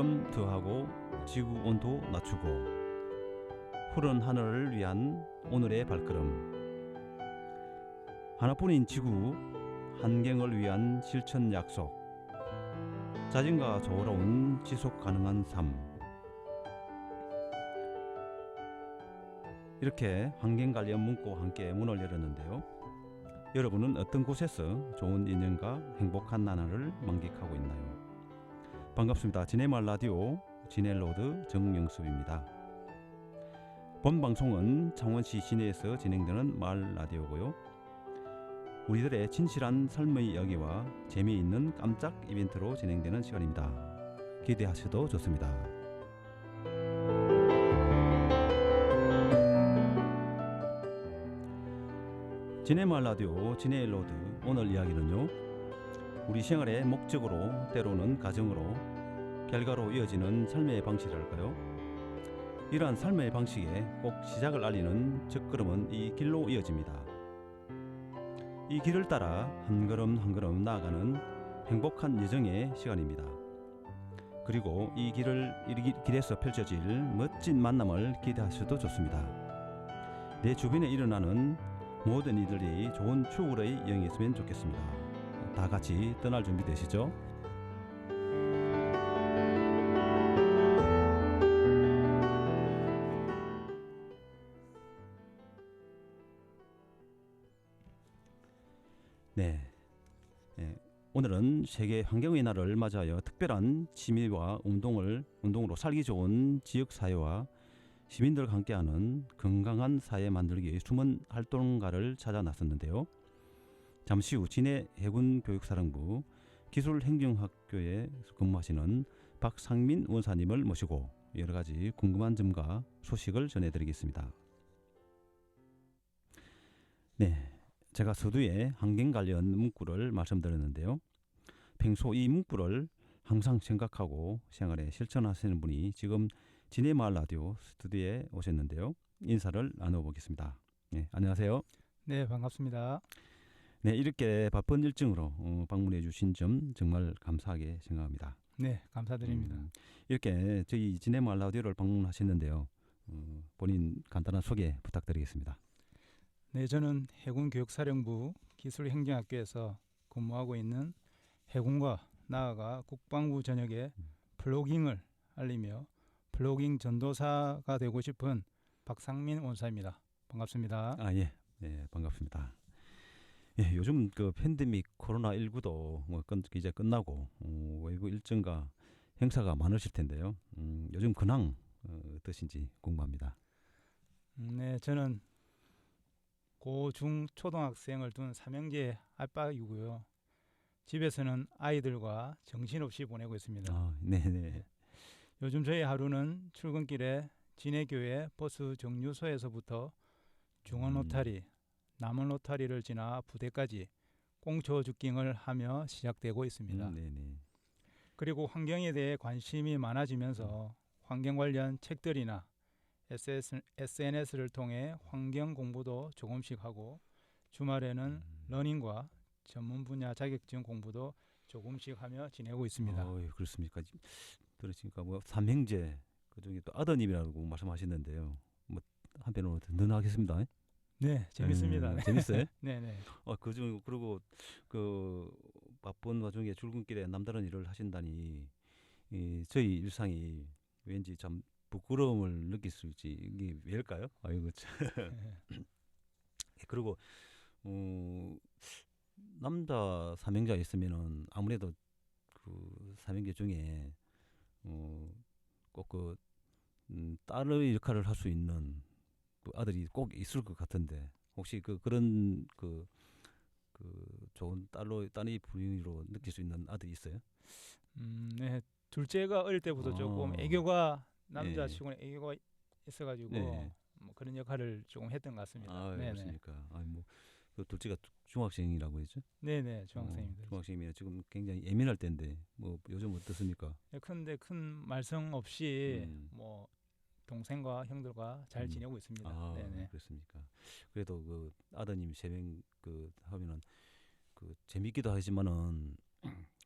걸음 더하고 지구 온도 낮추고 푸른 하늘을 위한 오늘의 발걸음. 하나뿐인 지구 환경을 위한 실천 약속. 자진과 조화로운 지속 가능한 삶. 이렇게 환경관련 문구와 함께 문을 열었는데요. 여러분은 어떤 곳에서 좋은 인연과 행복한 나날을 만끽하고 있나요? 반갑습니다. 지네말 라디오 지네로드 정영섭입니다. 본 방송은 창원시 시내에서 진행되는 말 라디오고요. 우리들의 진실한 삶의 이야기와 재미있는 깜짝 이벤트로 진행되는 시간입니다. 기대하셔도 좋습니다. 지네말 라디오 지네로드 오늘 이야기는요. 우리 생활의 목적으로 때로는 가정으로 결과로 이어지는 삶의 방식이랄까요. 이러한 삶의 방식에 꼭 시작을 알리는 첫걸음은 이 길로 이어집니다. 이 길을 따라 한 걸음 한 걸음 나아가는 행복한 여정의 시간입니다. 그리고 이 길에서 펼쳐질 멋진 만남을 기대하셔도 좋습니다. 내 주변에 일어나는 모든 이들이 좋은 추억의 여행이었으면 좋겠습니다. 다 같이 떠날 준비 되시죠? 네. 오늘은 세계 환경의 날을 맞아요. 특별한 취미와 운동으로 살기 좋은 지역사회와 시민들과 함께하는 건강한 사회 만들기의 숨은 활동가를 찾아 나섰는데요. 잠시 후 진해 해군교육사령부 기술행정학교에 근무하시는 박상민 원사님을 모시고 여러 가지 궁금한 점과 소식을 전해드리겠습니다. 네. 제가 서두에 환경 관련 문구를 말씀드렸는데요. 평소 이 문구를 항상 생각하고 생활에 실천하시는 분이 지금 지네마을 라디오 스튜디오에 오셨는데요. 인사를 나눠보겠습니다. 네, 안녕하세요. 네, 반갑습니다. 네, 이렇게 바쁜 일정으로 방문해 주신 점 정말 감사하게 생각합니다. 네, 감사드립니다. 이렇게 저희 지네마을 라디오를 방문하셨는데요. 본인 간단한 소개 부탁드리겠습니다. 네, 저는 해군교육사령부 기술행정학교에서 근무하고 있는 해군과 나아가 국방부 전역에 플로깅을 알리며 플로깅 전도사가 되고 싶은 박상민 원사입니다. 반갑습니다. 예, 반갑습니다. 예, 요즘 그 팬데믹 코로나19도 이제 끝나고 외부 일정과 행사가 많으실 텐데요. 요즘 근황 어떠신지 궁금합니다. 네, 저는 고, 중, 초등학생을 둔 삼형제 아빠이고요. 집에서는 아이들과 정신없이 보내고 있습니다. 네네. 요즘 저희 하루는 출근길에 진해교회 버스 정류소에서부터 중원 로타리, 남원 로타리를 지나 부대까지 꽁초 줍깅을 하며 시작되고 있습니다. 네네. 그리고 환경에 대해 관심이 많아지면서 환경 관련 책들이나 SNS를 통해 환경 공부도 조금씩 하고 주말에는 러닝과 전문 분야 자격증 공부도 조금씩 하며 지내고 있습니다. 그렇습니까? 들으시니까 뭐 삼형제 그중에 또 아드님이라고 말씀하시는데요. 뭐 한편으로 든든하겠습니다. 네, 재밌습니다. 재밌어요? 네네. 그중 그리고 그 바쁜 와중에 출근길에 남다른 일을 하신다니 저희 일상이 왠지 참 부끄러움을 느낄 수 있지. 이게 왜일까요? 아이고 참. 그리고 남자 삼형제가 있으면은 아무래도 그 삼형제 중에 꼭 그 딸의 역할을 할 수 있는 그 아들이 꼭 있을 것 같은데 혹시 그런 좋은 딸의 분위기로 느낄 수 있는 아들이 있어요? 네, 둘째가 어릴 때부터 조금 애교가 남자치고는 애교가 있어가지고 뭐 그런 역할을 조금 했던 것 같습니다. 네네. 그렇습니까? 그 둘째가 중학생이라고 했죠? 네네, 중학생입니다. 중학생이면 지금 굉장히 예민할 때인데 뭐 요즘 어떻습니까? 근데 큰 말썽 없이 뭐 동생과 형들과 잘 지내고 있습니다. 네네. 그렇습니까? 그래도 그 아드님 세 명 그 하면은 그 재밌기도 하지만은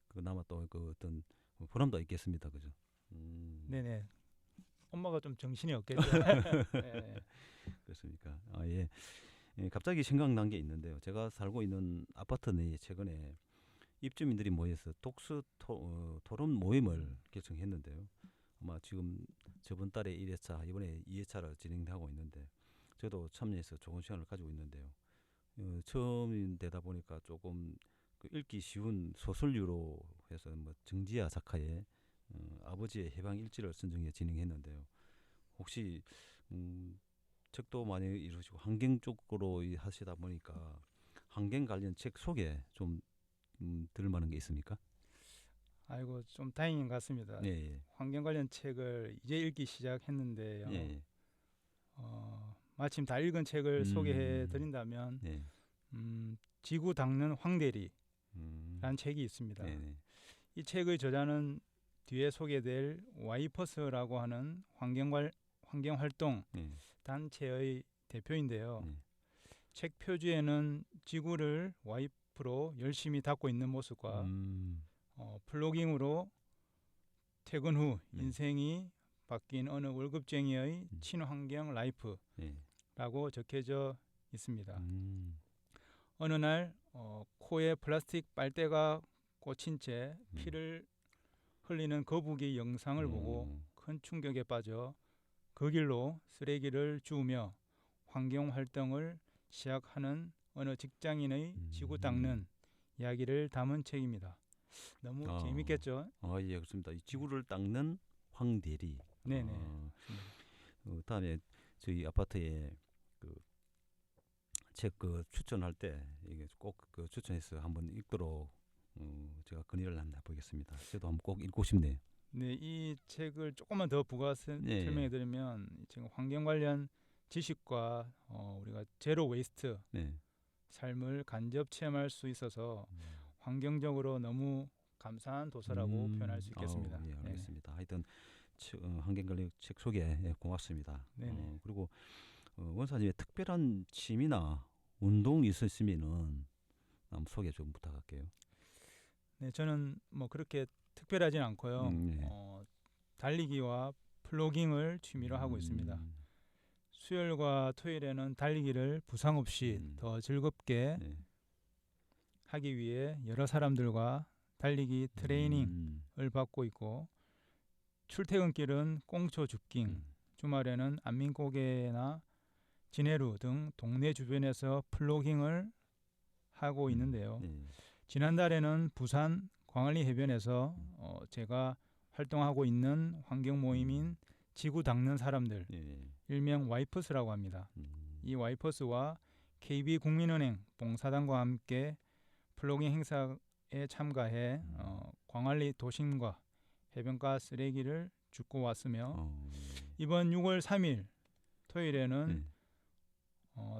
그나마 또 그 어떤 보람도 있겠습니다, 그죠? 네네. 엄마가 좀 정신이 없겠죠. 네. 그렇습니까? 아 예. 예, 갑자기 생각난 게 있는데요. 제가 살고 있는 아파트 내에 최근에 입주민들이 모여서 토론 모임을 개청했는데요. 아마 지금 저번 달에 1회차, 이번에 2회차를 진행하고 있는데 저도 참여해서 좋은 시간을 가지고 있는데요. 처음되다 보니까 조금 그 읽기 쉬운 소설류로 해서 뭐 정지아 작가의 아버지의 해방 일지를 선정해 진행했는데요. 혹시 책도 많이 이루시고 환경 쪽으로 하시다 보니까 환경 관련 책 소개 좀 들을 만한 게 있습니까? 아이고 좀 다행인 것 같습니다. 예, 예, 환경 관련 책을 이제 읽기 시작했는데요. 예. 마침 다 읽은 책을 소개해 음, 드린다면 예, 지구 닦는 황대리라는 음, 책이 있습니다. 네, 네, 이 책의 저자는 뒤에 소개될 와이퍼스라고 하는 환경 활동 네, 단체의 대표인데요. 네, 책 표지에는 지구를 와이프로 열심히 닦고 있는 모습과 플로깅으로 퇴근 후 네, 인생이 바뀐 어느 월급쟁이의 음, 친환경 라이프라고 네, 적혀져 있습니다. 음, 어느 날 코에 플라스틱 빨대가 꽂힌 채 음, 피를 흘리는 거북이 영상을 보고 큰 충격에 빠져 그 길로 쓰레기를 주우며 환경 활동을 시작하는 어느 직장인의 지구 음. 닦는 이야기를 담은 책입니다. 너무 아, 재밌겠죠? 아, 예, 그렇습니다. 이 지구를 닦는 황대리. 네네. 맞습니다. 다음에 저희 아파트에 그 책 그 추천할 때 이게 꼭 그 추천해서 한번 읽도록 제가 건의를 한번 해보겠습니다. 저도 한번 꼭 읽고 싶네요. 네, 이 책을 조금만 더 부가 예, 예, 설명해 드리면 지금 환경 관련 지식과 우리가 제로 웨이스트 네. 삶을 간접 체험할 수 있어서 환경적으로 너무 감사한 도서라고 표현할 수 있겠습니다. 예, 네네. 알겠습니다. 하여튼 환경관리 책 소개 예, 고맙습니다. 네네. 그리고 원사님의 특별한 취미나 운동이 있으시면은 한번 소개 좀 부탁할게요. 네, 저는 뭐 그렇게 특별하진 않고요. 네. 달리기와 플로깅을 취미로 하고 있습니다. 음, 수요일과 토요일에는 달리기를 부상 없이 음, 더 즐겁게 네. 하기 위해 여러 사람들과 달리기 트레이닝을 음, 받고 있고 출퇴근길은 꽁초 줍깅, 음, 주말에는 안민고개나 진해루 등 동네 주변에서 플로깅을 하고 있는데요. 네. 지난달에는 부산 광안리 해변에서 제가 활동하고 있는 환경 모임인 지구 닦는 사람들, 예. 일명 와이퍼스라고 합니다. 음, 이 와이퍼스와 KB국민은행 봉사단과 함께 플로깅 행사에 참가해 광안리 도심과 해변가 쓰레기를 줍고 왔으며 예. 이번 6월 3일 토요일에는 네.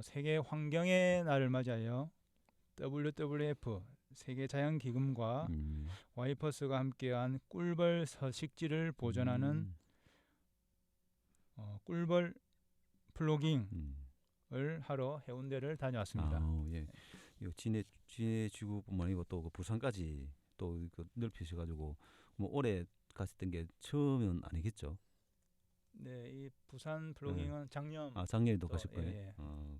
세계 환경의 날을 맞이하여 WWF 세계자연기금과 음, 와이퍼스가 함께한 꿀벌 서식지를 보존하는 음, 꿀벌 플로깅을 음. 하러 해운대를 다녀왔습니다. 예. 이 진해 지구뿐만 아니고 또 그 부산까지 또 넓히셔가지고 뭐 올해 갔었던 게 처음은 아니겠죠? 네, 이 부산 네. 플로깅은 작년 작년에도 또, 가실 거예요? 예,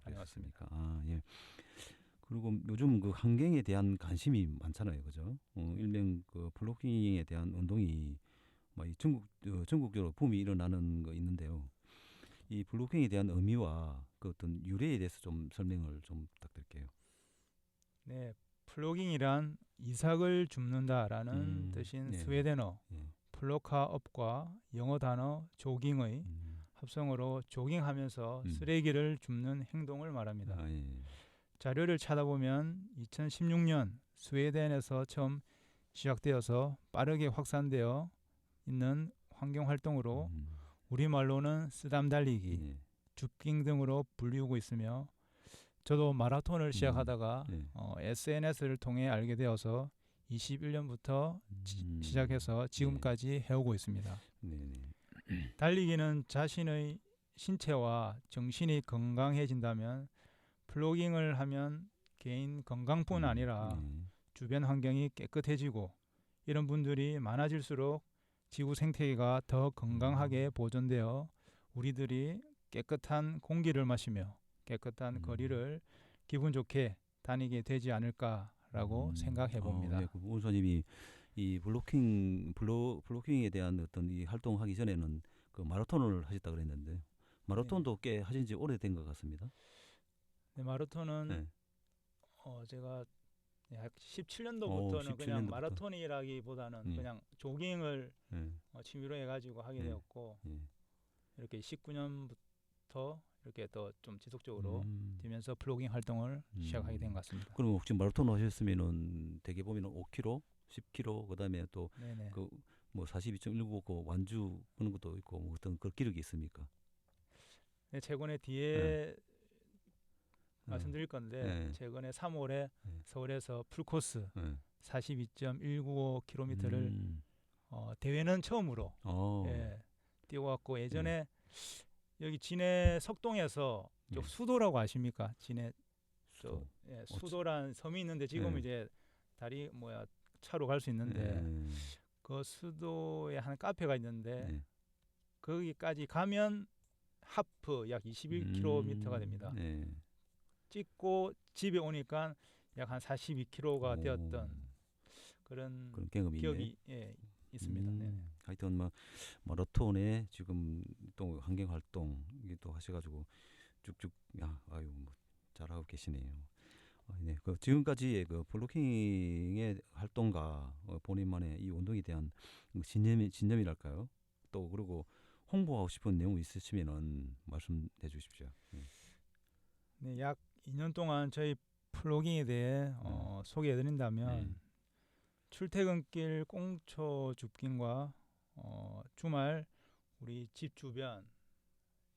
다녀왔습니다. 그러셨습니까? 예. 그리고 요즘 그 환경에 대한 관심이 많잖아요, 그죠? 일명 그 블로깅에 대한 운동이 막 전국적으로 붐이 일어나는 거 있는데요. 이 블로깅에 대한 의미와 그 어떤 유래에 대해서 좀 설명을 좀 부탁드릴게요. 네, 플로깅이란 이삭을 줍는다라는 뜻인 네, 스웨덴어 예, 플로카업과 영어 단어 조깅의 음, 합성어로 조깅하면서 음, 쓰레기를 줍는 행동을 말합니다. 예, 자료를 찾아보면 2016년 스웨덴에서 처음 시작되어서 빠르게 확산되어 있는 환경 활동으로 우리말로는 쓰담 달리기, 예, 줍깅 등으로 불리우고 있으며 저도 마라톤을 시작하다가 예, SNS를 통해 알게 되어서 21년부터 시작해서 지금까지 해오고 있습니다. 네, 네, 달리기는 자신의 신체와 정신이 건강해진다면 플로깅을 하면 개인 건강뿐 아니라 예, 주변 환경이 깨끗해지고 이런 분들이 많아질수록 지구 생태계가 더 건강하게 보존되어 우리들이 깨끗한 공기를 마시며 깨끗한 거리를 기분 좋게 다니게 되지 않을까라고 생각해 봅니다. 예, 그 우선님이 이 블로킹에 대한 어떤 이 활동하기 전에는 그 마라톤을 하셨다 그랬는데 마라톤도 꽤 하신 지 오래된 것 같습니다. 네, 마라톤은 네. 제가 17년도부터는 17년도부터. 그냥 마라톤이라기보다는 예. 그냥 조깅을 예. 취미로 해가지고 하게 예. 되었고 예. 이렇게 19년부터 이렇게 더 좀 지속적으로 뛰면서 플로깅 활동을 시작하게 된 것 같습니다. 그럼 혹시 마라톤 하셨으면은 대개 보면은 5km, 10km 그다음에 또 네네. 그 뭐 42.19 그 완주 그런 것도 있고 뭐 어떤 그 기록이 있습니까? 네, 최근에 뒤에 어. 말씀드릴 건데 네. 최근에 3월에 네. 서울에서 풀코스 예. 42.195km를 대회는 처음으로 뛰어왔고 예전에 여기 진해 석동에서 저 수도라고 아십니까? 진해 수도. 수도란 섬이 있는데 지금 이제 다리 차로 갈 수 있는데 그 수도에 한 카페가 있는데 거기까지 가면 하프 약 21km가 됩니다. 찍고 집에 오니까 약 한 42km가 되었던 그런 경험이 기억이 있습니다. 네. 하여튼 막 마라톤에 지금 또 환경 활동 이게 또 하셔가지고 쭉쭉 아유 뭐 잘하고 계시네요. 네, 그 지금까지의 그 블로킹의 활동과 본인만의 이 운동에 대한 진념이랄까요? 또 그리고 홍보하고 싶은 내용 있으시면은 말씀해 주십시오. 네, 약 2년 동안 저희 플로깅에 대해 소개해드린다면 출퇴근길 꽁초 줍깅과 주말 우리 집 주변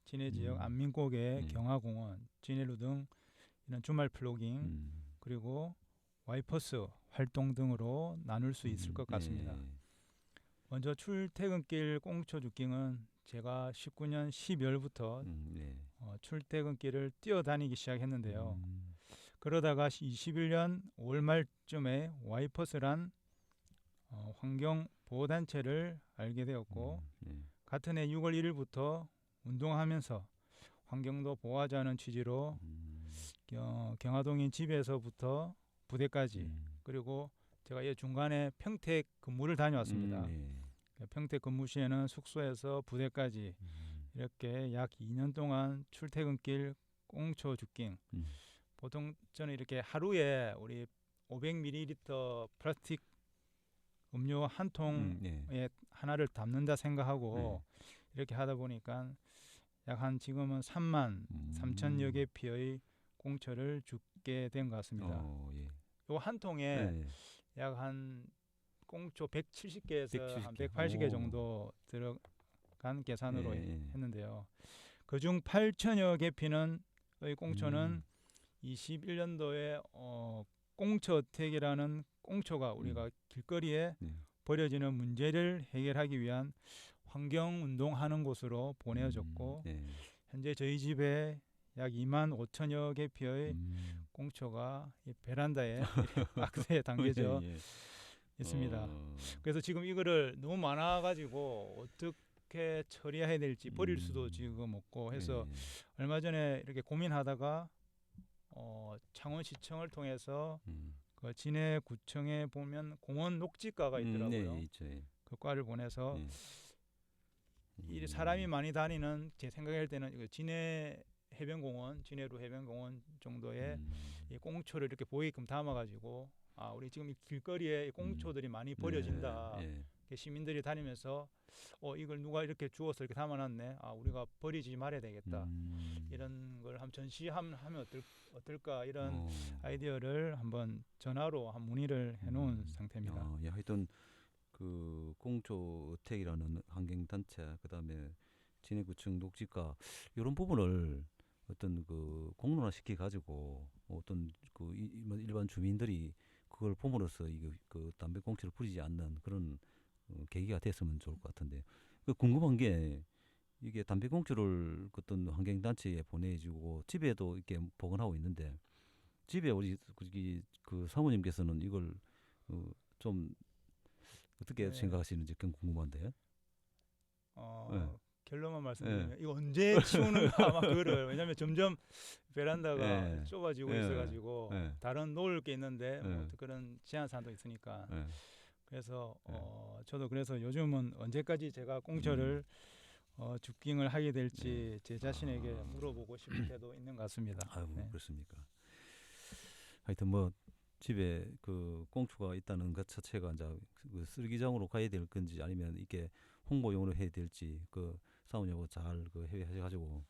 진해 지역 안민곡의 경화공원, 진해루 등 이런 주말 플로깅 그리고 와이퍼스 활동 등으로 나눌 수 있을 것 같습니다. 먼저 출퇴근길 꽁초 줍깅은 제가 19년 12월부터 출퇴근길을 뛰어다니기 시작했는데요. 그러다가 21년 5월 말쯤에 와이퍼스란 환경보호단체를 알게 되었고 같은 해 6월 1일부터 운동하면서 환경도 보호하자는 취지로 경화동인 집에서부터 부대까지 그리고 제가 이 중간에 평택 근무를 다녀왔습니다. 평택 근무 시에는 숙소에서 부대까지 이렇게 약 2년 동안 출퇴근길 꽁초 줍깅 보통 저는 이렇게 하루에 우리 500ml 플라스틱 음료 한 통에 하나를 담는다 생각하고 이렇게 하다 보니까 약 한 지금은 3만 3천여 개 피의 꽁초를 줍게 된 것 같습니다. 요 한 통에 약 한 꽁초 170개에서 한 180개 정도 들어간 계산으로 했는데요. 그중 8천여 개 피는 꽁초는 21년도에 꽁초 어택이라는 꽁초가 우리가 길거리에 버려지는 문제를 해결하기 위한 환경운동하는 곳으로 보내졌고 현재 저희 집에 약 2만 5천여 개 피의 꽁초가 이 베란다에 박스에 담겨져 있습니다. 그래서 지금 이거를 너무 많아가지고 어떻게 처리해야 될지 버릴 수도 지금 없고 해서 얼마 전에 이렇게 고민하다가 창원시청을 통해서 그 진해구청에 보면 공원 녹지과가 있더라고요. 그 과를 보내서 이 사람이 많이 다니는 제 생각할 때는 진해 해변공원, 진해루 해변공원 정도의 이 꽁초를 이렇게 보이게끔 담아가지고 우리 지금 이 길거리에 이 꽁초들이 많이 버려진다. 시민들이 다니면서 이걸 누가 이렇게 주워서 이렇게 담아놨네. 우리가 버리지 말아야 되겠다. 이런 걸 한번 전시하면 어떨까 이런 아이디어를 한번 전화로 한 문의를 해놓은 상태입니다. 하여튼 그 꽁초 어택이라는 환경단체 그다음에 진해구청 녹지과 이런 부분을 어떤 그 공론화 시켜 가지고 어떤 그 일반 주민들이 그걸 봄으로써 그 담배꽁초를 뿌리지 않는 그런 계기가 됐으면 좋을 것 같은데 궁금한 게 이게 담배꽁초를 어떤 환경단체에 보내주고 집에도 이렇게 보관하고 있는데 집에 우리 그 사모님께서는 이걸 좀 어떻게 네. 생각하시는지 좀 궁금한데. 네. 결론만 말씀드리면 이거 언제 치우는가 아마 그거를 왜냐하면 점점 베란다가 네. 좁아지고 네. 있어가지고 네. 다른 놓을 게 있는데 뭐 네. 그런 제한 사항도 있으니까 네. 그래서 네. 저도 그래서 요즘은 언제까지 제가 꽁초를 줍깅을 하게 될지 제 자신에게 물어보고 싶을 때도 있는 것 같습니다. 아유, 네. 그렇습니까. 하여튼 뭐 집에 그 꽁초가 있다는 것 자체가 이제 그 쓰레기장으로 가야 될 건지 아니면 이게 홍보용으로 해야 될지 그 싸우냐고 잘 그 회의하셔가지고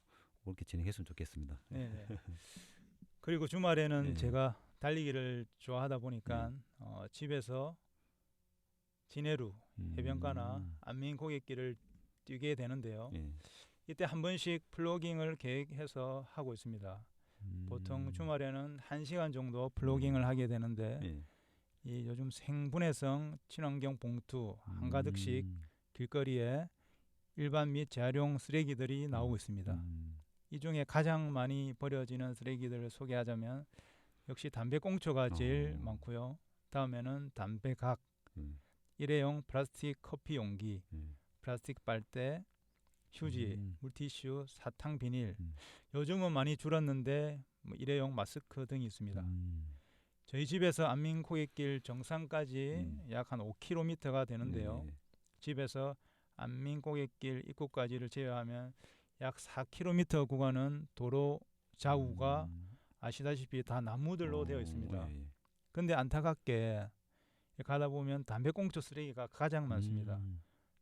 그렇게 진행했으면 좋겠습니다. 네, 네. 그리고 주말에는 네. 제가 달리기를 좋아하다 보니까 집에서 진해루 해변가나 안민 고갯길을 뛰게 되는데요. 예. 이때 한 번씩 플로깅을 계획해서 하고 있습니다. 보통 주말에는 1시간 정도 플로깅을 하게 되는데 예. 이 요즘 생분해성 친환경 봉투 한가득씩 길거리에 일반 및 재활용 쓰레기들이 나오고 있습니다. 이 중에 가장 많이 버려지는 쓰레기들을 소개하자면 역시 담배꽁초가 제일 많고요. 다음에는 담배각, 일회용 플라스틱 커피 용기, 플라스틱 빨대, 휴지, 물티슈, 사탕 비닐. 요즘은 많이 줄었는데 뭐 일회용 마스크 등이 있습니다. 저희 집에서 안민 고갯길 정상까지 약 한 5km가 되는데요. 집에서 안민 고갯길 입구까지를 제외하면 약 4km 구간은 도로 좌우가 아시다시피 다 나무들로 되어 있습니다. 근데 안타깝게 가다 보면 담배꽁초 쓰레기가 가장 많습니다.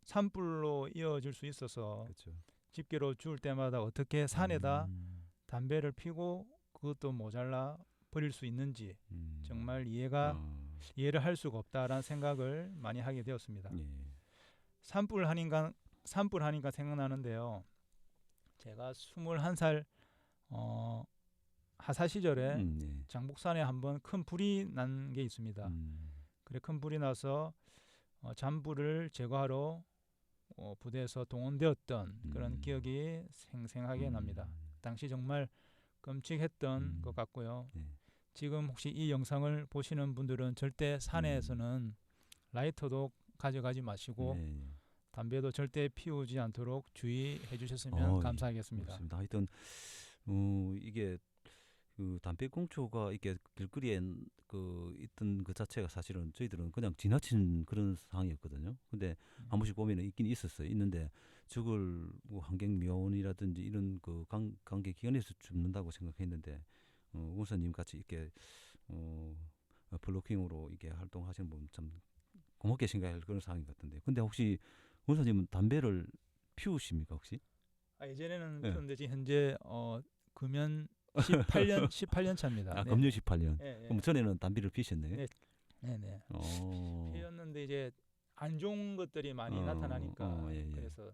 산불로 이어질 수 있어서 그렇죠. 집게로 주울 때마다 어떻게 산에다 담배를 피고 그것도 모자라 버릴 수 있는지 정말 이해를 할 수가 없다라는 생각을 많이 하게 되었습니다. 예. 산불 하니까 생각나는데요. 제가 21살 하사 시절에 장북산에 한번 큰 불이 난 게 있습니다. 그래 큰 불이 나서 잔불을 제거하러 부대에서 동원되었던 그런 기억이 생생하게 납니다. 당시 정말 끔찍했던 것 같고요. 지금 혹시 이 영상을 보시는 분들은 절대 산에서는 라이터도 가져가지 마시고 담배도 절대 피우지 않도록 주의해 주셨으면 감사하겠습니다. 그렇습니다. 하여튼 이게 그 담배꽁초가 이게 길거리에 그 있던 그 자체가 사실은 저희들은 그냥 지나친 그런 상황이었거든요. 근데 한 번씩 보면은 있긴 있었어요. 있는데 저걸 뭐 환경미화원이라든지 이런 그 관계 기관에서 줍는다고 생각했는데 원사님 같이 이렇게 블로킹으로 이게 활동하시는 분 참 고맙게 생각할 그런 상황인 것 같은데. 근데 혹시 원사님은 담배를 피우십니까 혹시? 예전에는 피웠는데 지금 현재 금연 18년 차입니다. 네. 금년 18년. 네, 그럼 전에는 담배를 피셨네요. 네. 피웠는데 이제 안 좋은 것들이 많이 나타나니까 그래서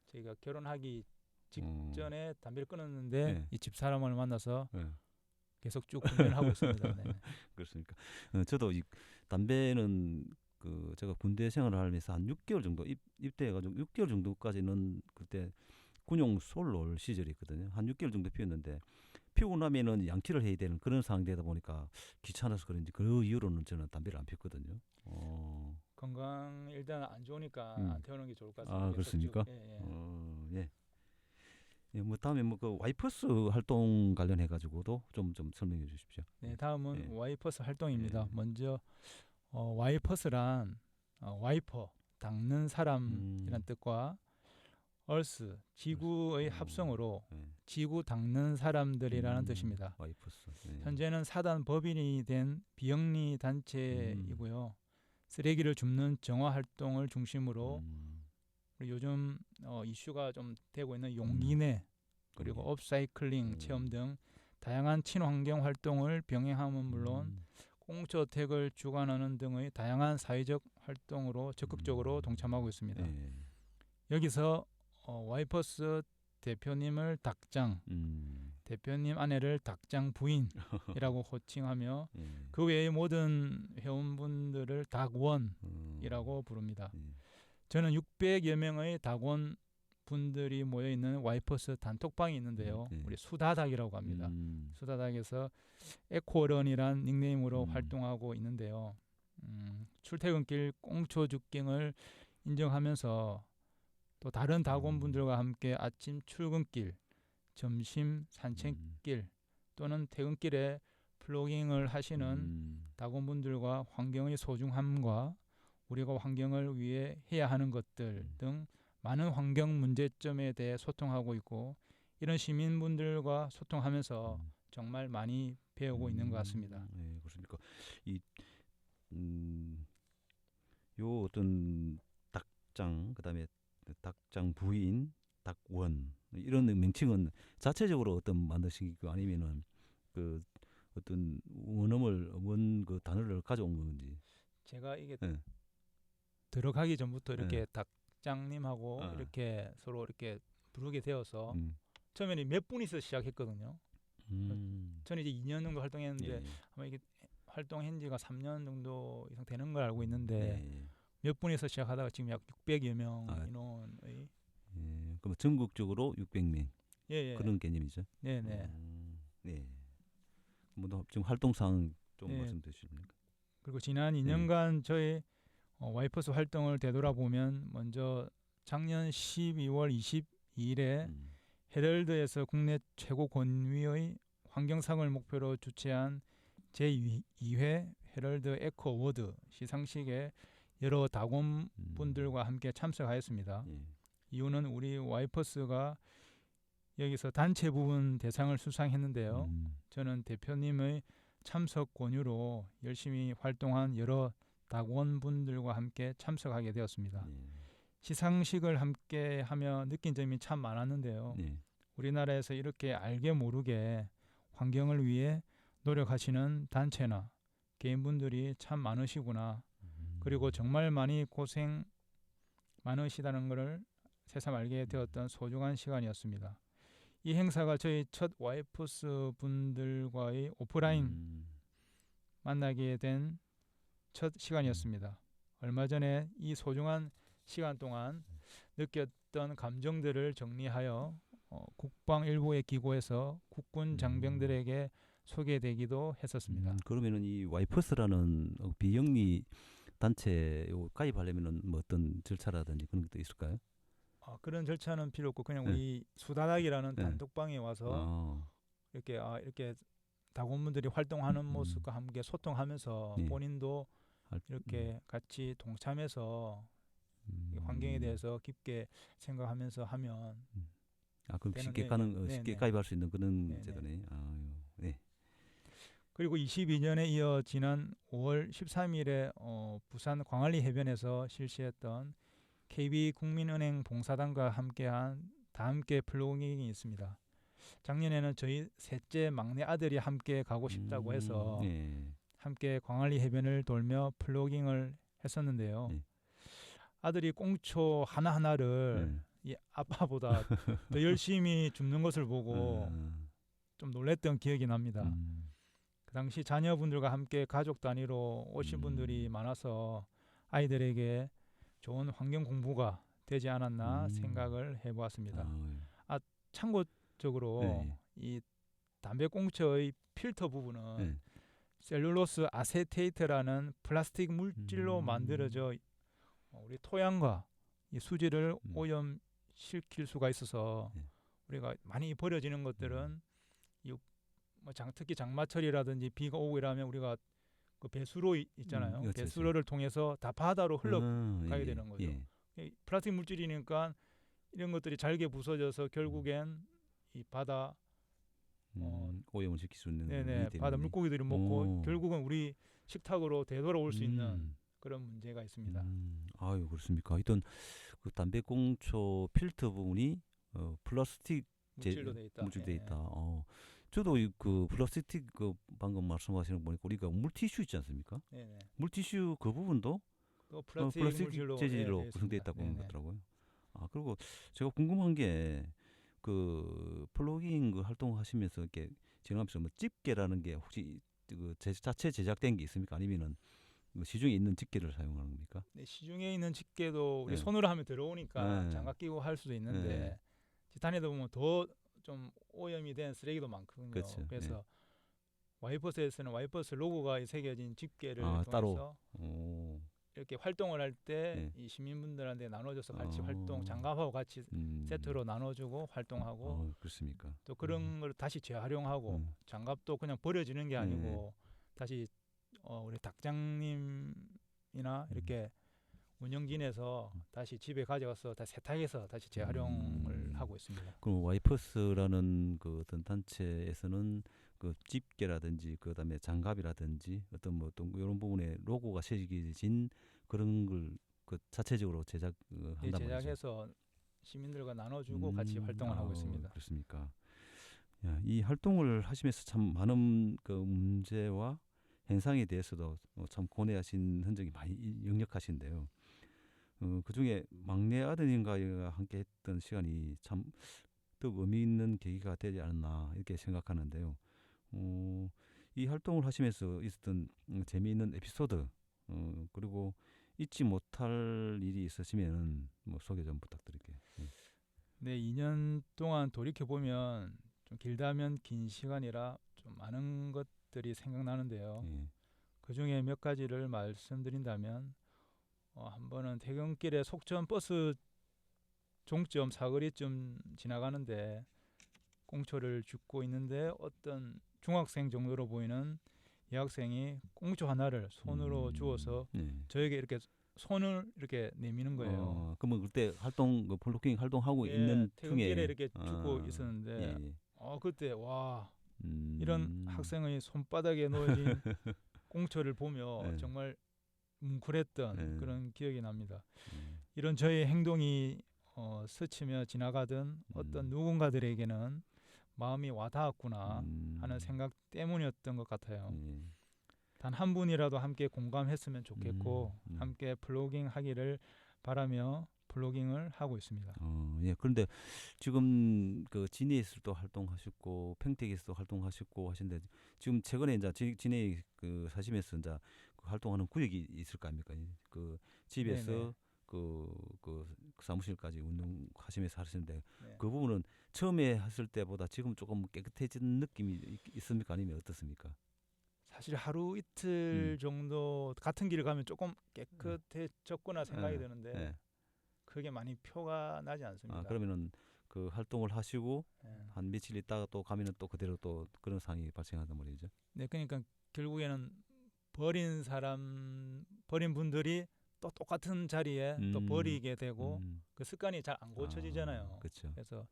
저희가 결혼하기 직전에 담배를 끊었는데 이 집사람을 만나서 계속 쭉 금연하고 있습니다. 네. 그렇습니까? 저도 이 담배는 그 제가 군대 생활을 하면서 한 6개월 정도 입대해가지고 6개월 정도까지는 그때 군용 솔로 시절이 있거든요. 한 6개월 정도 피웠는데 피우고 나면은 양치를 해야 되는 그런 상황이 되다 보니까 귀찮아서 그런지 그 이후로는 저는 담배를 안 피웠거든요. 건강 일단 안 좋으니까 안 태우는 게 좋을 것 같습니다. 아 그렇습니까? 뭐 다음에 뭐 그 와이퍼스 활동 관련해 가지고도 좀 설명해 주십시오. 네, 다음은 와이퍼스 활동입니다. 먼저 와이퍼스란 와이퍼 닦는 사람이란 뜻과 얼스 지구의 합성어로 지구 닦는 사람들이라는 뜻입니다. 와이퍼스. 현재는 사단 법인이 된 비영리 단체이고요. 쓰레기를 줍는 정화 활동을 중심으로 그리고 요즘 이슈가 좀 되고 있는 용기내 그리고 업사이클링 체험 등 다양한 친환경 활동을 병행함은 물론 꽁초택을 주관하는 등의 다양한 사회적 활동으로 적극적으로 동참하고 있습니다. 여기서 와이퍼스 대표님을 닭장, 대표님 아내를 닭장 부인이라고 호칭하며 그 외의 모든 회원분들을 닭원이라고 부릅니다. 저는 600여 명의 닭원 분들이 모여있는 와이퍼스 단톡방이 있는데요. 우리 수다닭이라고 합니다. 수다닭에서 에코런이란 닉네임으로 활동하고 있는데요. 출퇴근길 꽁초 죽경을 인정하면서 또 다른 다곤분들과 함께 아침 출근길, 점심 산책길 또는 퇴근길에 플로깅을 하시는 다곤분들과 환경의 소중함과 우리가 환경을 위해 해야 하는 것들 등 많은 환경 문제점에 대해 소통하고 있고 이런 시민분들과 소통하면서 정말 많이 배우고 있는 것 같습니다. 네, 그렇습니까? 이 요 어떤 닭장 그다음에 닭장 부인, 닭원 이런 명칭은 자체적으로 어떤 만드시고 아니면은 그 어떤 원 그 단어를 가져온 건지. 제가 이게 네. 들어가기 전부터 이렇게 네. 닭장님하고 아. 이렇게 서로 이렇게 부르게 되어서 음. 처음에는 몇 분이서 시작했거든요. 음. 저는 이제 2년 정도 활동했는데 예. 아마 이게 활동한 지가 3년 정도 이상 되는 걸 알고 있는데 예. 몇 분에서 시작하다가 지금 약 600여 명 아. 인원의 예. 그럼 전국적으로 600명 예. 그런 개념이죠. 네네. 네. 뭐 지금 활동상 좀 예. 말씀해 주실까요? 그리고 지난 2년간 저희 와이퍼스 활동을 되돌아보면 먼저 작년 12월 22일에 헤럴드에서 국내 최고 권위의 환경상을 목표로 주최한 제2회 헤럴드 에코 어워드 시상식에 여러 다곤분들과 함께 참석하였습니다. 예. 이유는 우리 와이퍼스가 여기서 단체 부분 대상을 수상했는데요. 저는 대표님의 참석 권유로 열심히 활동한 여러 다곤분들과 함께 참석하게 되었습니다. 예. 시상식을 함께 하며 느낀 점이 참 많았는데요. 예. 우리나라에서 이렇게 알게 모르게 환경을 위해 노력하시는 단체나 개인분들이 참 많으시구나. 그리고 정말 많이 고생 많으시다는 것을 새삼 알게 되었던 소중한 시간이었습니다. 이 행사가 저희 첫 와이퍼스 분들과의 오프라인 만나게 된 첫 시간이었습니다. 얼마 전에 이 소중한 시간 동안 느꼈던 감정들을 정리하여 국방일보에 기고해서 국군 장병들에게 소개되기도 했었습니다. 그러면은 이 와이퍼스라는 비영리 단체 가입하려면은 뭐 어떤 절차라든지 그런 것도 있을까요? 그런 절차는 필요 없고 그냥 네. 우리 수다닥이라는 네. 단톡방에 와서 이렇게 다곤분들이 활동하는 모습과 함께 소통하면서 네. 본인도 이렇게 같이 동참해서 이 환경에 대해서 깊게 생각하면서 하면 그럼 되는, 쉽게 쉽게 네네. 가입할 수 있는 그런 네네. 제도네. 네. 그리고 22년에 이어 지난 5월 13일에 부산 광안리 해변에서 실시했던 KB국민은행 봉사단과 함께한 다함께 플로깅이 있습니다. 작년에는 저희 셋째 막내 아들이 함께 가고 싶다고 해서 네. 함께 광안리 해변을 돌며 플로깅을 했었는데요. 네. 아들이 꽁초 하나하나를 이 아빠보다 더 열심히 줍는 것을 보고 좀 놀랬던 기억이 납니다. 그 당시 자녀분들과 함께 가족 단위로 오신 분들이 많아서 아이들에게 좋은 환경 공부가 되지 않았나 생각을 해보았습니다. 참고적으로 이 담배 꽁초의 필터 부분은 셀룰로스 아세테이트라는 플라스틱 물질로 만들어져 우리 토양과 이 수질을 오염시킬 수가 있어서 우리가 많이 버려지는 것들은 특히 장마철이라든지 비가 오고 이러면 우리가 그 배수로 있잖아요. 그렇죠. 배수로를 통해서 다 바다로 흘러가게 되는 거죠. 플라스틱 물질이니까 이런 것들이 잘게 부서져서 결국엔 이 바다 오염을 시킬 수 있는 네네 바다 물고기들이 먹고 결국은 우리 식탁으로 되돌아올 수 있는 그런 문제가 있습니다. 아유 그렇습니까? 하여튼 그 담배꽁초 필터 부분이 플라스틱 물질로 돼 있다. 물질 돼 있다. 저도 그 플라스틱 그 방금 말씀하시는 거 보니까 우리가 물티슈 있지 않습니까? 네네. 물티슈 그 부분도 플라스틱 물질로 재질로 구성돼 있다고 하는 거더라고요. 그리고 제가 궁금한 게 그 플로깅 그 활동하시면서 이렇게 진행하면서 뭐 집게라는 게 혹시 그 자체 제작된 게 있습니까? 아니면은 뭐 시중에 있는 집게를 사용하는 겁니까? 네, 시중에 있는 집게도 우리 손으로 하면 들어오니까 장갑 끼고 할 수도 있는데 지탄에도 보면 더 좀 오염이 된 쓰레기도 많거든요. 그렇죠. 그래서 와이퍼스에서는 와이퍼스 로고가 새겨진 집게를 따로. 통해서 오. 이렇게 활동을 할 때 예. 이 시민분들한테 나눠줘서 같이 어. 활동, 장갑하고 같이 음. 세트로 나눠주고 활동하고 그렇습니까? 또 그런 걸 다시 재활용하고 장갑도 그냥 버려지는 게 아니고 다시 우리 닭장님이나 이렇게 운영진에서 다시 집에 가져가서 다시 세탁해서 다시 재활용을 하고 있습니다. 그럼 와이퍼스라는 그 어떤 단체에서는 그 집게라든지 그다음에 장갑이라든지 어떤 뭐 어떤 이런 부분에 로고가 새겨진 그런 걸 그 자체적으로 제작한단 말이죠. 제작해서 시민들과 나눠주고 같이 활동을 하고 있습니다. 그렇습니까? 야, 이 활동을 하시면서 참 많은 그 문제와 현상에 대해서도 참 고뇌하신 흔적이 많이 역력하신데요. 그 중에 막내 아드님과 함께 했던 시간이 참 더 의미 있는 계기가 되지 않았나 이렇게 생각하는데요. 이 활동을 하시면서 있었던 재미있는 에피소드 그리고 잊지 못할 일이 있으시면 뭐 소개 좀 부탁드릴게요. 네, 2년 동안 돌이켜 보면 좀 길다면 긴 시간이라 좀 많은 것들이 생각나는데요. 예. 그 중에 몇 가지를 말씀드린다면 한 번은 퇴근길에 속천 버스 종점 사거리쯤 지나가는데 꽁초를 줍고 있는데 어떤 중학생 정도로 보이는 여학생이 꽁초 하나를 손으로 주워서 저에게 이렇게 손을 이렇게 내미는 거예요. 그러면 그때 활동 그 블로킹 활동하고 있는 퇴근길에 중에 이렇게 주고 있었는데 그때 와 이런 학생의 손바닥에 놓여진 꽁초를 보며 정말 뭉클했던 그런 기억이 납니다. 이런 저의 행동이 스치며 지나가던 어떤 누군가들에게는 마음이 와닿았구나 하는 생각 때문이었던 것 같아요. 단 한 분이라도 함께 공감했으면 좋겠고 함께 플로깅 하기를 바라며 플로깅을 하고 있습니다. 예. 그런데 지금 그 진해에서도 활동하셨고 평택에서도 활동하셨고 하신데 지금 최근에 이제 진해 그 사시면서 이제 그 활동하는 구역이 있을 거 아닙니까? 그 집에서 그 사무실까지 운동하시면서 하시는데 그 부분은 처음에 했을 때보다 지금 조금 깨끗해진 느낌이 있습니까? 아니면 어떻습니까? 사실 하루 이틀 정도 같은 길을 가면 조금 깨끗해졌구나 생각이 드는데 그게 많이 표가 나지 않습니다. 그러면은 그 활동을 하시고 한 며칠 있다가 또 가면은 또 그대로 또 그런 상황이 발생한단 말이죠. 네, 그러니까 결국에는 버린 분들이 또 똑같은 자리에 또 버리게 되고 그 습관이 잘 안 고쳐지잖아요. 그렇죠. 그래서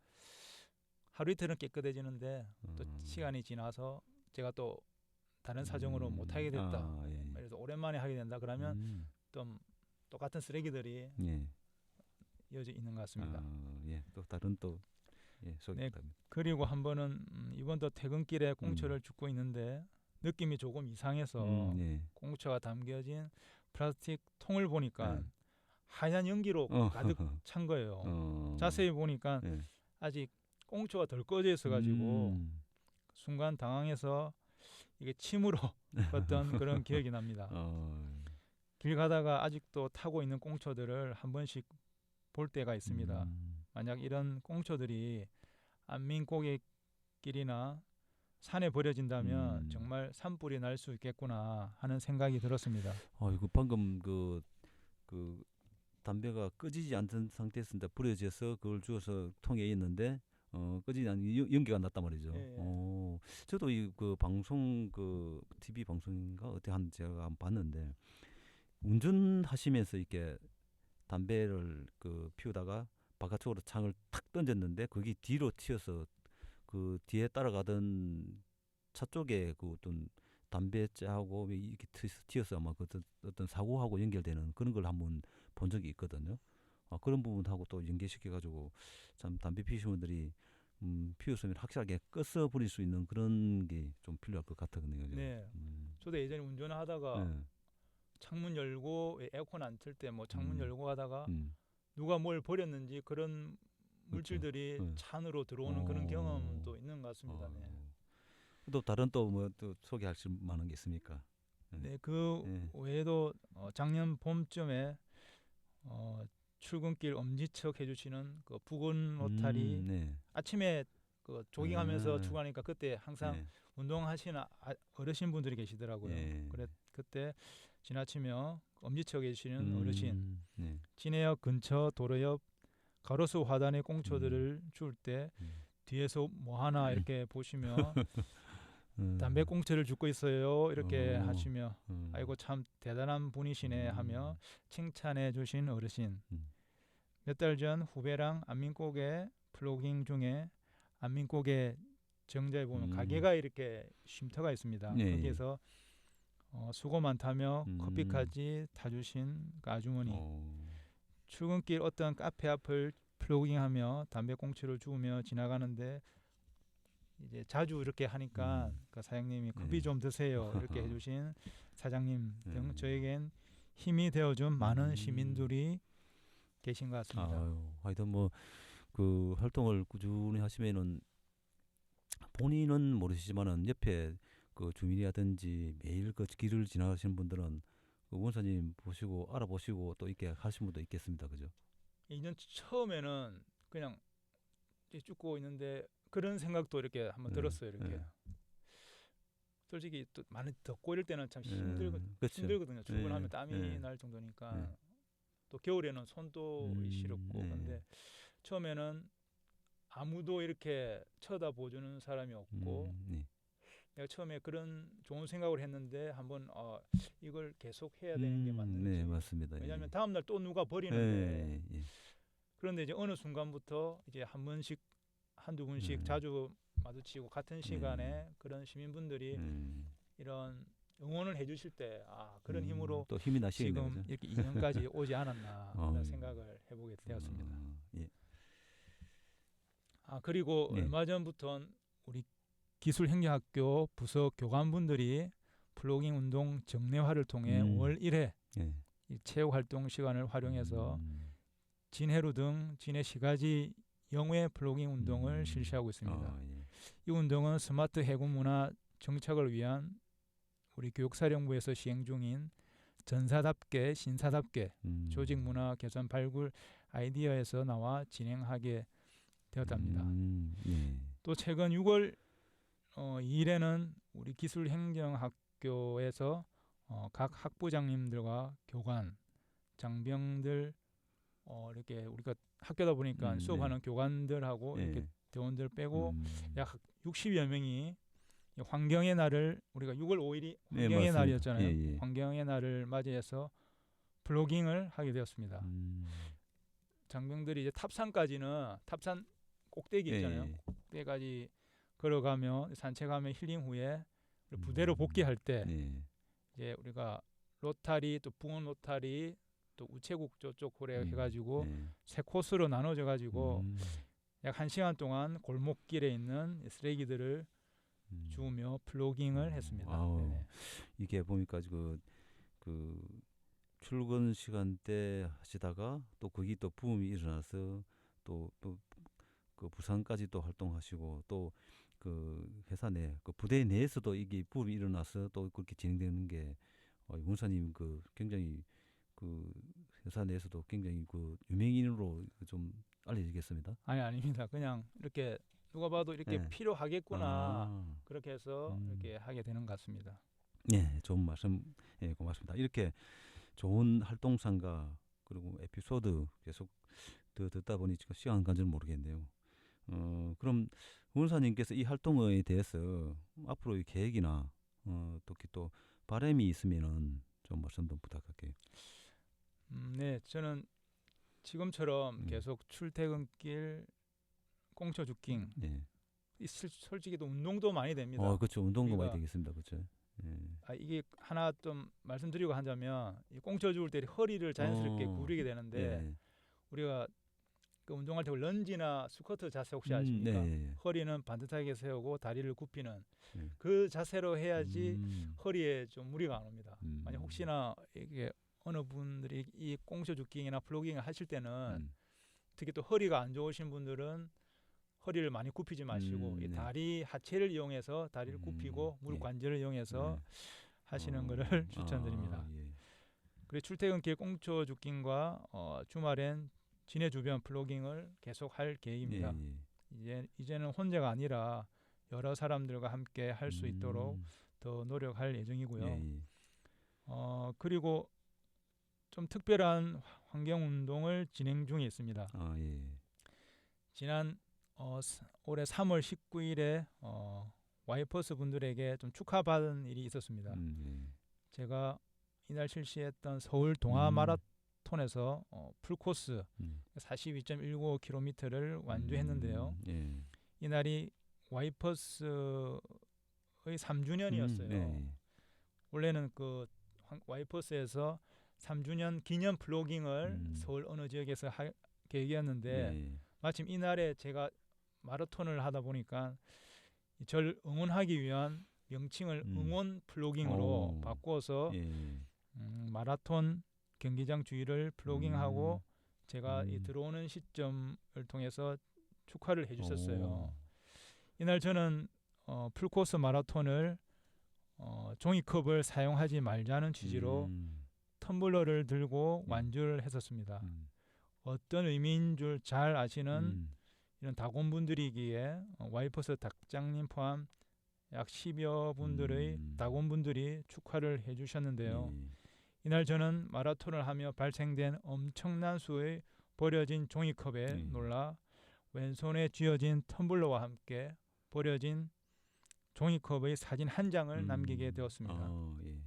하루 이틀은 깨끗해지는데 또 시간이 지나서 제가 또 다른 사정으로 못 하게 됐다. 그래서 오랜만에 하게 된다. 그러면 좀 똑같은 쓰레기들이 이어져 있는 것 같습니다. 또 다른 또 소개 부탁드립니다. 그리고 한 번은 이번도 퇴근길에 꽁초를 줍고 있는데 느낌이 조금 이상해서 꽁초가 담겨진 플라스틱 통을 보니까 하얀 연기로 가득 찬 거예요. 자세히 보니까 아직 꽁초가 덜 꺼져 있어가지고 순간 당황해서 이게 침으로 걷던 그런 기억이 납니다. 길 가다가 아직도 타고 있는 꽁초들을 한 번씩 볼 때가 있습니다. 만약 이런 꽁초들이 안민고객길이나 산에 버려진다면 정말 산불이 날 수 있겠구나 하는 생각이 들었습니다. 이거 방금 그 담배가 꺼지지 않던 상태에서 버려져서 그걸 주워서 통에 있는데 꺼지지 않는 연기가 났단 말이죠. 저도 이 그 방송 그 TV 방송인가 어떻게 한 제가 한번 봤는데 운전하시면서 이렇게 담배를 그 피우다가 바깥쪽으로 창을 탁 던졌는데 거기 뒤로 튀어서 그 뒤에 따라가던 차 쪽에 그 어떤 담배째하고 이렇게 튀어서 아마 그 어떤 사고하고 연결되는 그런 걸 한번 본 적이 있거든요. 그런 부분하고 또 연계시켜가지고 참 담배 피우시는 분들이 피웠으면 확실하게 꺼서 버릴 수 있는 그런 게 좀 필요할 것 같거든요. 네. 저도 예전에 운전을 하다가 창문 열고 에어컨 안 틀 때 뭐 창문 열고 하다가 누가 뭘 버렸는지 그런 물질들이 차 안으로 들어오는 그런 경험도 있는 것 같습니다. 또 다른 또 뭐 또 소개하실 만한 게 있습니까? 그 외에도 작년 봄쯤에 출근길 엄지척 해주시는 그 부근 로타리 아침에 그 조깅하면서 아. 출근하니까 그때 항상 예. 운동하시는 어르신 분들이 계시더라고요. 예. 그래 그때 지나치며 엄지척에 계시는 어르신, 네. 진해역 근처 도로 옆 가로수 화단의 꽁초들을 주울 때 음. 뒤에서 뭐 하나 이렇게 보시며 음. 담배 꽁초를 줍고 있어요 이렇게 어. 하시며 아이고 참 대단한 분이시네 하며 칭찬해 주신 어르신. 음. 몇 달 전 후배랑 안민고개 플로깅 중에 안민고개 정자에 보면 가게가 이렇게 쉼터가 있습니다. 예, 예. 거기에서 수고 많다며 음. 커피까지 타주신 그 아주머니. 어. 출근길 어떤 카페 앞을 플로깅하며 담배꽁초를 주우며 지나가는데 이제 자주 이렇게 하니까 그 사장님이 커피 네. 좀 드세요 이렇게 해주신 사장님 등 네. 저에겐 힘이 되어준 많은 시민들이 계신 것 같습니다. 아유, 하여튼 뭐 그 활동을 꾸준히 하시면은 본인은 모르시지만은 옆에 그 주민이라든지 매일 그 길을 지나가시는 분들은 그 원사님 보시고 알아보시고 또 이렇게 하신 분도 있겠습니다, 그죠? 2년 처음에는 그냥 쫓고 있는데 그런 생각도 이렇게 한번 들었어요. 이렇게 네. 솔직히 또 많이 덥고 이럴 때는 참 그렇죠. 힘들거든요. 출근하면 네. 땀이 네. 날 정도니까 네. 또 겨울에는 손도 시렵고 네. 근데 처음에는 아무도 이렇게 쳐다보주는 사람이 없고 네. 내가 처음에 그런 좋은 생각을 했는데 한번 이걸 계속 해야 되는 게 맞는지. 네, 맞습니다. 왜냐하면 예. 다음 날 또 누가 버리는데 예. 그런데 이제 어느 순간부터 이제 한 번씩 한두 분씩 자주 마주치고 같은 시간에 그런 시민분들이 이런 응원을 해주실 때 그런 힘으로 또 힘이 나시겠네요. 지금 그죠? 이렇게 2년까지 오지 않았나 그런 생각을 해보게 되었습니다. 예. 그리고 네. 얼마 전부터는 우리 기술행정학교 부서 교관분들이 플로깅 운동 정례화를 통해 5월 1회 예. 이 체육활동 시간을 활용해서 진해루 등 진해 시가지 영외 플로깅 운동을 실시하고 있습니다. 예. 이 운동은 스마트 해군 문화 정착을 위한 우리 교육사령부에서 시행 중인 전사답게 신사답게 조직 문화 개선 발굴 아이디어에서 나와 진행하게 되었답니다. 예. 또 최근 6월 2일에는 우리 기술행정학교에서 각 학부장님들과 교관, 장병들 이렇게 우리가 학교다 보니까 수업하는 교관들하고 이렇게 대원들 빼고 약 60여 명이 환경의 날을 우리가 6월 5일이 환경의 날이었잖아요. 예. 환경의 날을 맞이해서 플로깅을 하게 되었습니다. 장병들이 이제 탑산 꼭대기 있잖아요. 꼭대기까지 걸어가며 산책하며 힐링 후에 부대로 복귀할 때 이제 우리가 로타리 또 붕어 로타리 또 우체국 저쪽 호래 해가지고 세 코스로 나눠져 가지고 약 1시간 동안 골목길에 있는 쓰레기들을 주우며 플로깅을 했습니다. 이게 보니까 그 출근 시간대 하시다가 또 거기 또 부음이 일어나서 또 그 부산까지 또 활동하시고 또 그 회사 내 그 부대 내에서도 이게 부음이 일어나서 또 그렇게 진행되는 게 문사님 그 굉장히 그 회사 내에서도 굉장히 그 유명인으로 좀 알려지겠습니다. 아닙니다. 그냥 이렇게 누가 봐도 이렇게 필요하겠구나 그렇게 해서 이렇게 하게 되는 것 같습니다. 네, 좋은 말씀 고맙습니다. 이렇게 좋은 활동상과 그리고 에피소드 계속 더 듣다 보니 시간 간 줄 모르겠네요. 그럼 원사님께서 이 활동에 대해서 앞으로의 계획이나 또 바람이 있으면은 좀 말씀 좀 부탁할게요. 네, 저는 지금처럼 계속 출퇴근길 꽁초 줍깅. 솔직히 또 운동도 많이 됩니다. 그렇죠. 운동도 많이 되겠습니다. 그렇죠. 이게 하나 좀 말씀드리고 하자면 이 꽁초 주울 때 허리를 자연스럽게 구부리게 되는데 우리가 그 운동할 때 런지나 스쿼트 자세 혹시 아십니까? 허리는 반듯하게 세우고 다리를 굽히는 그 자세로 해야지 허리에 좀 무리가 안 옵니다. 만약 혹시나 이게 어느 분들이 이 꽁초 줍깅이나 플로깅을 하실 때는 특히 또 허리가 안 좋으신 분들은 허리를 많이 굽히지 마시고 이 다리 하체를 이용해서 다리를 굽히고 무릎 관절을 이용해서 하시는 것을 추천드립니다. 그리고 출퇴근길 꽁초 줍깅과 주말엔 진해 주변 플로깅을 계속할 계획입니다. 이제는 혼자가 아니라 여러 사람들과 함께 할 수 있도록 더 노력할 예정이고요. 예. 그리고 좀 특별한 환경 운동을 진행 중에 있습니다. 아, 예. 지난 올해 3월 19일에 와이퍼스 분들에게 좀 축하받은 일이 있었습니다. 예. 제가 이날 실시했던 서울 동아 마라톤에서 풀코스 42.195km를 완주했는데요. 예. 이날이 와이퍼스의 3주년이었어요. 예. 원래는 그 와이퍼스에서 3주년 기념 플로깅을 서울 어느 지역에서 할 계획이었는데 예. 마침 이날에 제가 마라톤을 하다 보니까 저를 응원하기 위한 명칭을 응원 플로깅으로 바꿔서 예. 마라톤 경기장 주위를 플로깅하고 제가 이 들어오는 시점을 통해서 축하를 해주셨어요. 이날 저는 풀코스 마라톤을 종이컵을 사용하지 말자는 취지로 텀블러를 들고 완주를 했었습니다. 어떤 의미인 줄 잘 아시는 이런 다곤분들이기에 와이퍼스 닭장님 포함 약 10여 분들의 다곤분들이 축하를 해주셨는데요. 이날 저는 마라톤을 하며 발생된 엄청난 수의 버려진 종이컵에 놀라 왼손에 쥐어진 텀블러와 함께 버려진 종이컵의 사진 한 장을 남기게 되었습니다. 예.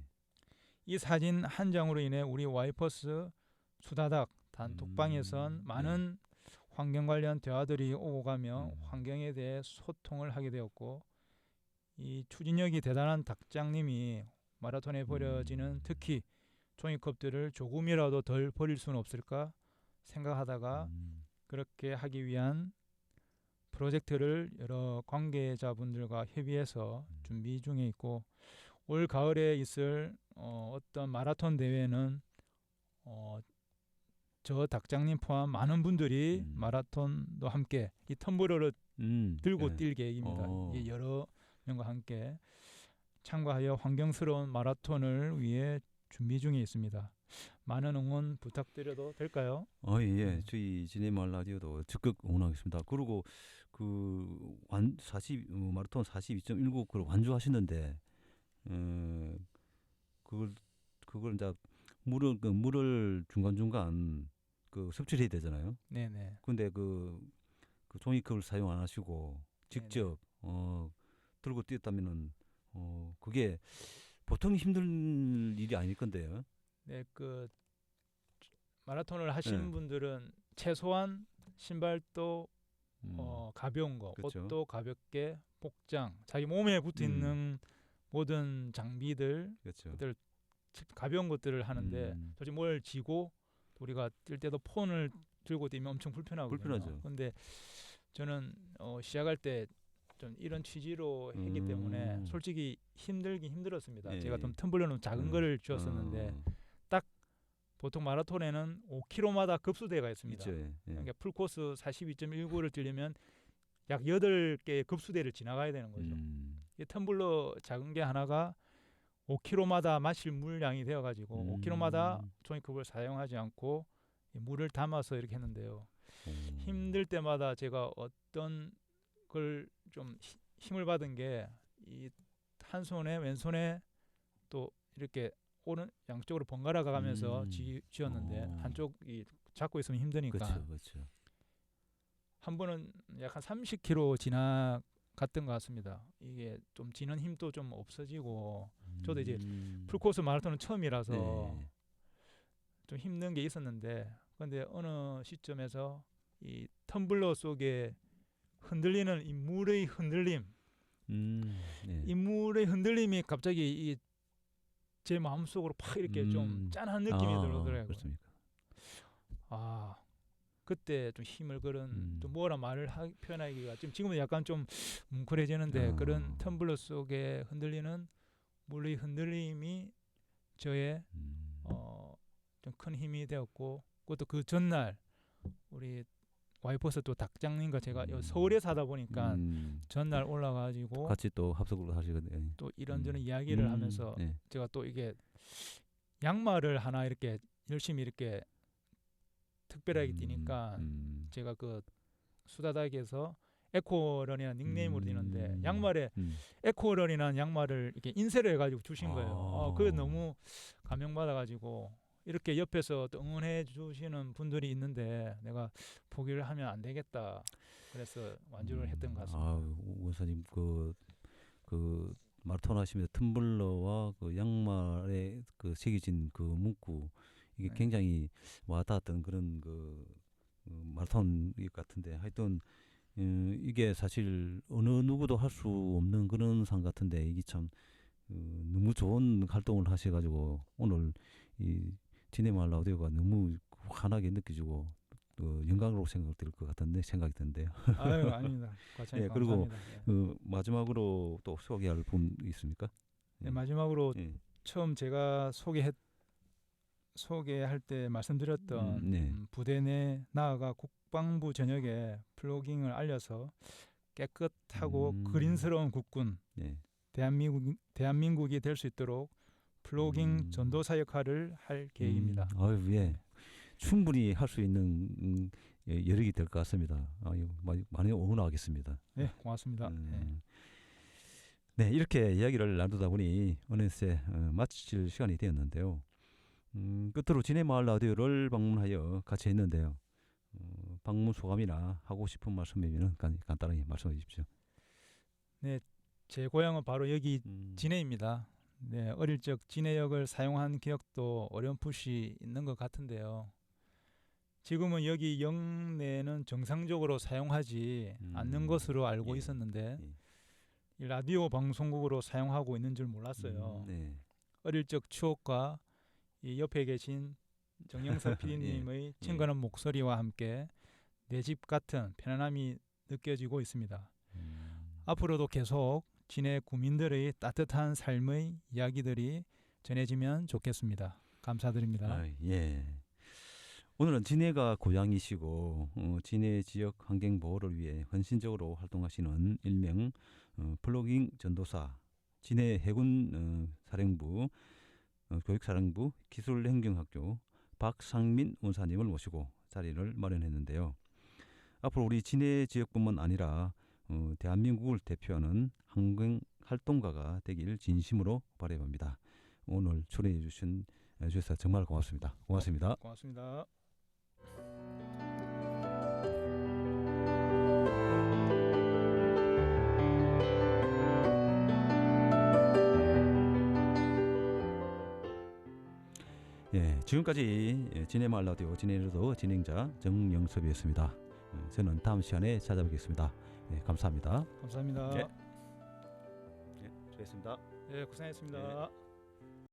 이 사진 한 장으로 인해 우리 와이퍼스 수다닥 단톡방에선 많은 환경 관련 대화들이 오고 가며 환경에 대해 소통을 하게 되었고 이 추진력이 대단한 닭장님이 마라톤에 버려지는 특히 종이컵들을 조금이라도 덜 버릴 수는 없을까 생각하다가 그렇게 하기 위한 프로젝트를 여러 관계자분들과 협의해서 준비 중에 있고 올 가을에 있을 어떤 마라톤 대회는 저 닭장님 포함 많은 분들이 마라톤도 함께 이 텀블러를 들고 뛸 계획입니다. 여러 명과 함께 참가하여 환경스러운 마라톤을 위해 준비 중에 있습니다. 많은 응원 부탁드려도 될까요? 예. 저희 지네마을 라디오도 적극 응원하겠습니다. 그리고 그 마라톤 42.19 그걸 완주하시는데 그걸 이제 물을 중간중간 그 섭취해야 되잖아요. 네네. 근데 그 종이컵을 사용 안 하시고 직접 들고 뛰었다면은 그게 보통 힘든 일이 아닐 건데요. 네, 그 마라톤을 하시는 분들은 최소한 신발도 가벼운 거, 그렇죠. 옷도 가볍게, 복장, 자기 몸에 붙어 있는 모든 장비들, 그렇죠. 그들 가벼운 것들을 하는데 솔직히 뭘 쥐고 우리가 뛸 때도 폰을 들고 뛰면 엄청 불편하거든요. 불편하죠. 근데 저는 시작할 때 좀 이런 취지로 했기 때문에 솔직히 힘들긴 힘들었습니다. 예. 제가 좀 텀블러는 작은 거를 쥐었었는데 보통 마라톤에는 5km마다 급수대가 있습니다. 있죠. 예. 그러니까 풀코스 42.19를 뛰려면 약 8개의 급수대를 지나가야 되는 거죠. 이 텀블러 작은 게 하나가 5km마다 마실 물량이 되어가지고 5km마다 종이컵을 사용하지 않고 물을 담아서 이렇게 했는데요. 힘들 때마다 제가 어떤 걸 좀 힘을 받은 게 이 한 손에 왼손에 또 이렇게 오른 양쪽으로 번갈아 가면서 쥐었는데 한쪽이 잡고 있으면 힘드니까 그렇죠. 한 번은 약 한 30km 지나갔던 것 같습니다. 이게 좀 지는 힘도 좀 없어지고 저도 이제 풀코스 마라톤은 처음이라서 좀 힘든 게 있었는데 그런데 어느 시점에서 이 텀블러 속에 흔들리는 이 물의 흔들림 이 물의 흔들림이 갑자기 제 마음속으로 팍 이렇게 좀 짠한 느낌이 들더라고요. 그렇습니까? 그때 좀 힘을 그런 또 뭐라 말을 표현하기가 지금은 약간 좀 뭉클해지는데 그런 텀블러 속에 흔들리는 물의 흔들림이 저의 좀 큰 힘이 되었고 그것도 그 전날 우리 와이퍼스 또 닭장님과 제가 서울에 사다 보니까 전날 올라가지고 같이 또 합석을 하시거든요. 또 이런저런 이야기를 하면서 제가 또 이게 양말을 하나 이렇게 열심히 이렇게 특별하게 뛰니까 제가 그 수다닥에서 에코런이라는 닉네임으로 되는데 양말에 음. 에코런이라는 양말을 이렇게 인쇄를 해가지고 주신 거예요. 아. 그게 너무 감명받아가지고 이렇게 옆에서 또 응원해 주시는 분들이 있는데 내가 포기를 하면 안 되겠다. 그래서 완주를 했던 것 같습니다. 아, 원사님 그 마라톤 하시면서 텀블러와 그 양말에 그 새겨진 그 문구 이게 네. 굉장히 와닿았던 그런 마라톤 같은데 하여튼 이게 사실 어느 누구도 할 수 없는 그런 상 같은데 이게 참 너무 좋은 활동을 하셔가지고 오늘 이 지네마을 라디오가 너무 환하게 느껴지고 영광으로 생각될 것 같은데 생각이 드는데요. 아유 아닙니다. 과찬이 예, 그리고 감사합니다. 예. 마지막으로 또 소개할 분 있습니까? 네, 마지막으로 예. 처음 제가 소개할 때 말씀드렸던 네. 부대 내 나아가 국방부 전역에 플로깅을 알려서 깨끗하고 그린스러운 국군 예. 대한민국이 될 수 있도록 플로깅 전도사 역할을 할 계획입니다. 아유, 예. 충분히 할 수 있는 여력이 될 것 같습니다. 아유, 많이 응원하겠습니다. 네, 고맙습니다. 네, 이렇게 이야기를 나누다 보니 어느새 마칠 시간이 되었는데요. 끝으로 지네마을 라디오를 방문하여 같이 했는데요. 방문 소감이나 하고 싶은 말씀이면 간단하게 말씀해 주십시오. 네, 제 고향은 바로 여기 진해입니다. 네, 어릴 적 진해역을 사용한 기억도 어렴풋이 있는 것 같은데요. 지금은 여기 영내는 정상적으로 사용하지 않는 것으로 알고 예. 있었는데 예. 이 라디오 방송국으로 사용하고 있는 줄 몰랐어요. 네. 어릴 적 추억과 이 옆에 계신 정영석 PD님의 친근한 목소리와 함께 내 집 같은 편안함이 느껴지고 있습니다. 앞으로도 계속 진해 구민들의 따뜻한 삶의 이야기들이 전해지면 좋겠습니다. 감사드립니다. 아, 예. 오늘은 진해가 고향이시고 진해 지역 환경 보호를 위해 헌신적으로 활동하시는 일명 플로깅 전도사 진해 해군 사령부 교육사령부 기술행정학교 박상민 원사님을 모시고 자리를 마련했는데요. 앞으로 우리 진해 지역뿐만 아니라 대한민국을 대표하는 환경 활동가가 되길 진심으로 바라봅니다. 오늘 출연해 주셔서 정말 고맙습니다. 고맙습니다. 고맙습니다. 예, 지금까지 진해마을 라디오 진해로도 진행자 정영섭이었습니다. 저는 다음 시간에 찾아뵙겠습니다. 예, 감사합니다. 감사합니다. 예. 예, 수고했습니다. 네, 고생했습니다. 예.